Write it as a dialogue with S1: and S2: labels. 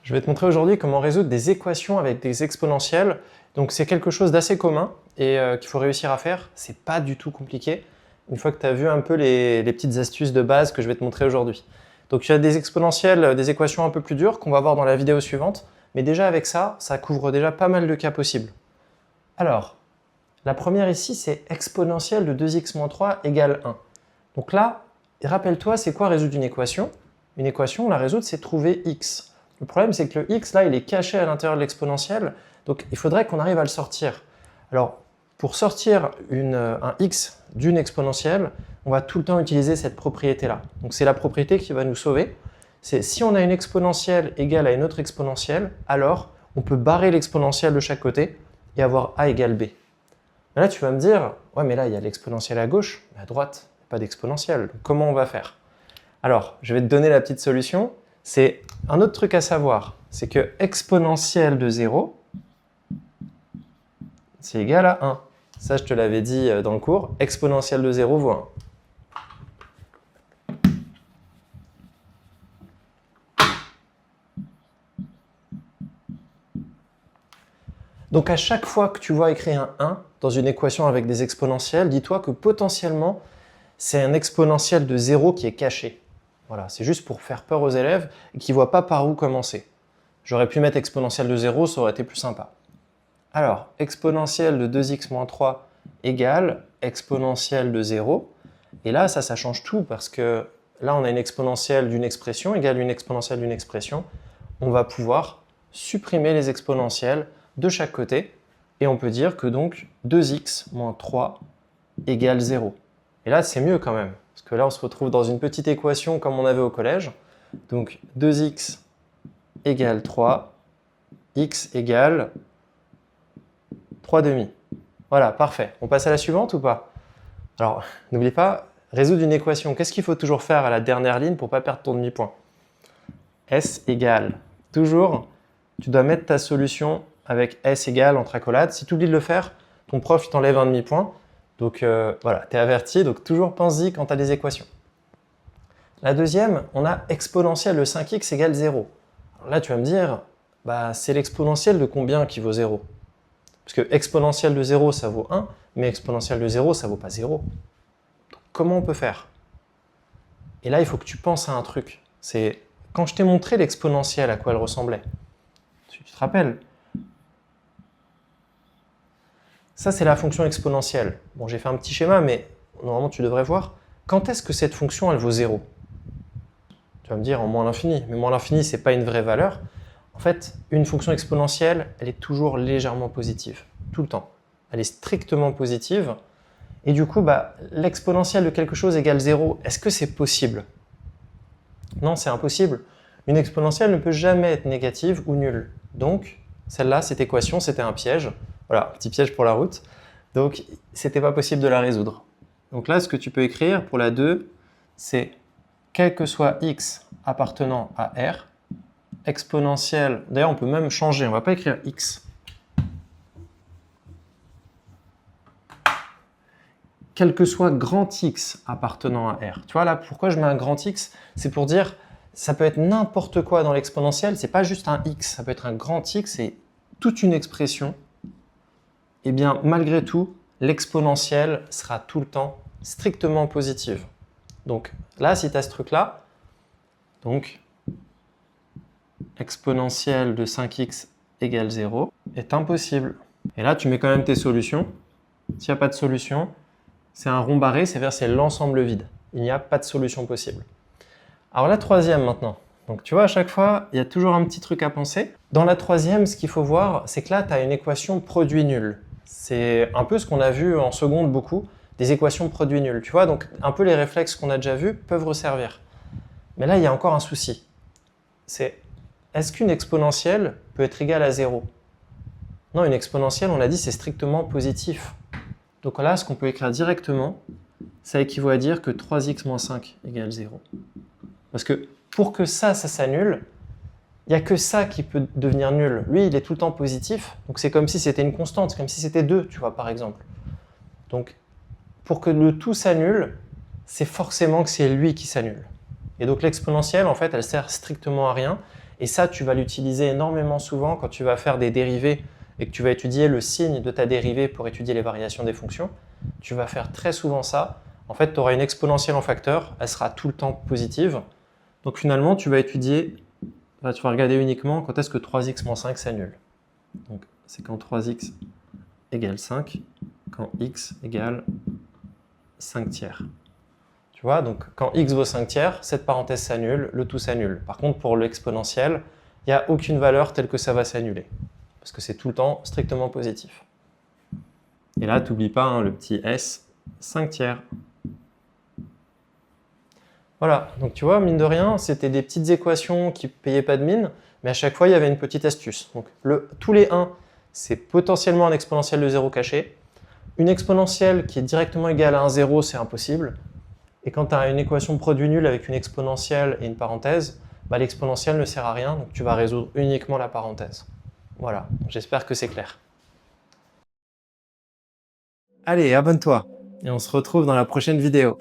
S1: Je vais te montrer aujourd'hui comment résoudre des équations avec des exponentielles. Donc c'est quelque chose d'assez commun et qu'il faut réussir à faire. C'est pas du tout compliqué une fois que tu as vu un peu les petites astuces de base que je vais te montrer aujourd'hui. Donc il y a des exponentielles, des équations un peu plus dures qu'on va voir dans la vidéo suivante. Mais déjà avec ça, ça couvre déjà pas mal de cas possibles. Alors, la première ici, c'est exponentielle de 2x-3 égale 1. Donc là, rappelle-toi, c'est quoi résoudre une équation? Une équation, la résoudre, c'est trouver x. Le problème, c'est que le x, là, il est caché à l'intérieur de l'exponentielle, donc il faudrait qu'on arrive à le sortir. Alors, pour sortir un x d'une exponentielle, on va tout le temps utiliser cette propriété-là. Donc c'est la propriété qui va nous sauver. C'est si on a une exponentielle égale à une autre exponentielle, alors on peut barrer l'exponentielle de chaque côté et avoir a égale b. Mais là, tu vas me dire, ouais, mais là, il y a l'exponentielle à gauche, mais à droite, il n'y a pas d'exponentielle. Donc comment on va faire? Alors, je vais te donner la petite solution. C'est un autre truc à savoir, c'est que exponentielle de 0, c'est égal à 1. Ça, je te l'avais dit dans le cours, exponentielle de 0 vaut 1. Donc à chaque fois que tu vois écrire un 1 dans une équation avec des exponentielles, dis-toi que potentiellement, c'est un exponentiel de 0 qui est caché. Voilà, c'est juste pour faire peur aux élèves et qui ne voient pas par où commencer. J'aurais pu mettre exponentielle de 0, ça aurait été plus sympa. Alors, exponentielle de 2x-3 égale exponentielle de 0. Et là, ça change tout parce que là, on a une exponentielle d'une expression égale une exponentielle d'une expression. On va pouvoir supprimer les exponentielles de chaque côté et on peut dire que donc 2x moins 3 égale 0. Et là, c'est mieux quand même, parce que là, on se retrouve dans une petite équation comme on avait au collège. Donc 2x égale 3, x égale 3 demi. Voilà, parfait. On passe à la suivante ou pas? Alors, n'oublie pas, résoudre une équation. Qu'est-ce qu'il faut toujours faire à la dernière ligne pour ne pas perdre ton demi-point? S égale. Toujours, tu dois mettre ta solution avec S égale entre accolades. Si tu oublies de le faire, ton prof t'enlève un demi-point. Donc voilà, tu es averti, donc toujours pense-y quand tu as des équations. La deuxième, on a exponentielle de 5x égale 0. Alors là, tu vas me dire, bah, c'est l'exponentielle de combien qui vaut 0? Parce que exponentielle de 0, ça vaut 1, mais exponentielle de 0, ça vaut pas 0. Donc, comment on peut faire? Et là, il faut que tu penses à un truc. C'est quand je t'ai montré l'exponentielle, à quoi elle ressemblait. Tu te rappelles? Ça, c'est la fonction exponentielle. Bon, j'ai fait un petit schéma, mais normalement, tu devrais voir. Quand est-ce que cette fonction, elle vaut 0? Tu vas me dire en moins l'infini. Mais moins l'infini, ce n'est pas une vraie valeur. En fait, une fonction exponentielle, elle est toujours légèrement positive. Tout le temps. Elle est strictement positive. Et du coup, bah, l'exponentielle de quelque chose égale 0. Est-ce que c'est possible? Non, c'est impossible. Une exponentielle ne peut jamais être négative ou nulle. Donc, celle-là, cette équation, c'était un piège. Voilà, un petit piège pour la route. Donc, c'était pas possible de la résoudre. Donc là, ce que tu peux écrire pour la 2, c'est quel que soit x appartenant à R, exponentielle, d'ailleurs on peut même changer, on ne va pas écrire x. Quel que soit grand x appartenant à R. Tu vois là, pourquoi je mets un grand x? C'est pour dire, ça peut être n'importe quoi dans l'exponentielle, c'est pas juste un x, ça peut être un grand x et toute une expression. Et bien malgré tout, l'exponentielle sera tout le temps strictement positive. Donc là, si tu as ce truc-là, donc exponentielle de 5x égale 0 est impossible. Et là, tu mets quand même tes solutions. S'il n'y a pas de solution, c'est un rond barré, c'est-à-dire c'est l'ensemble vide. Il n'y a pas de solution possible. Alors la troisième maintenant. Donc tu vois, à chaque fois, il y a toujours un petit truc à penser. Dans la troisième, ce qu'il faut voir, c'est que là, tu as une équation produit nul. C'est un peu ce qu'on a vu en seconde beaucoup, des équations produit nul. Tu vois, donc un peu les réflexes qu'on a déjà vus peuvent resservir. Mais là, il y a encore un souci. C'est, est-ce qu'une exponentielle peut être égale à 0? Non, une exponentielle, on l'a dit, c'est strictement positif. Donc là, ce qu'on peut écrire directement, ça équivaut à dire que 3x moins 5 égale 0. Parce que pour que ça s'annule, il n'y a que ça qui peut devenir nul. Lui, il est tout le temps positif, donc c'est comme si c'était une constante, c'est comme si c'était 2, tu vois, par exemple. Donc, pour que le tout s'annule, c'est forcément que c'est lui qui s'annule. Et donc l'exponentielle, en fait, elle sert strictement à rien. Et ça, tu vas l'utiliser énormément souvent quand tu vas faire des dérivés et que tu vas étudier le signe de ta dérivée pour étudier les variations des fonctions. Tu vas faire très souvent ça. En fait, tu auras une exponentielle en facteur, elle sera tout le temps positive. Donc finalement, tu vas étudier, tu vas regarder uniquement quand est-ce que 3x moins 5 s'annule. Donc c'est quand 3x égale 5, quand x égale 5 tiers. Tu vois, donc quand x vaut 5 tiers, cette parenthèse s'annule, le tout s'annule. Par contre, pour l'exponentiel, il n'y a aucune valeur telle que ça va s'annuler, parce que c'est tout le temps strictement positif. Et là, tu n'oublies pas hein, le petit s, 5 tiers. Voilà, donc tu vois, mine de rien, c'était des petites équations qui ne payaient pas de mine, mais à chaque fois, il y avait une petite astuce. Donc tous les 1, c'est potentiellement un exponentiel de 0 caché. Une exponentielle qui est directement égale à un 0, c'est impossible. Et quand tu as une équation de produit nul avec une exponentielle et une parenthèse, bah, l'exponentielle ne sert à rien, donc tu vas résoudre uniquement la parenthèse. Voilà, j'espère que c'est clair. Allez, abonne-toi et on se retrouve dans la prochaine vidéo.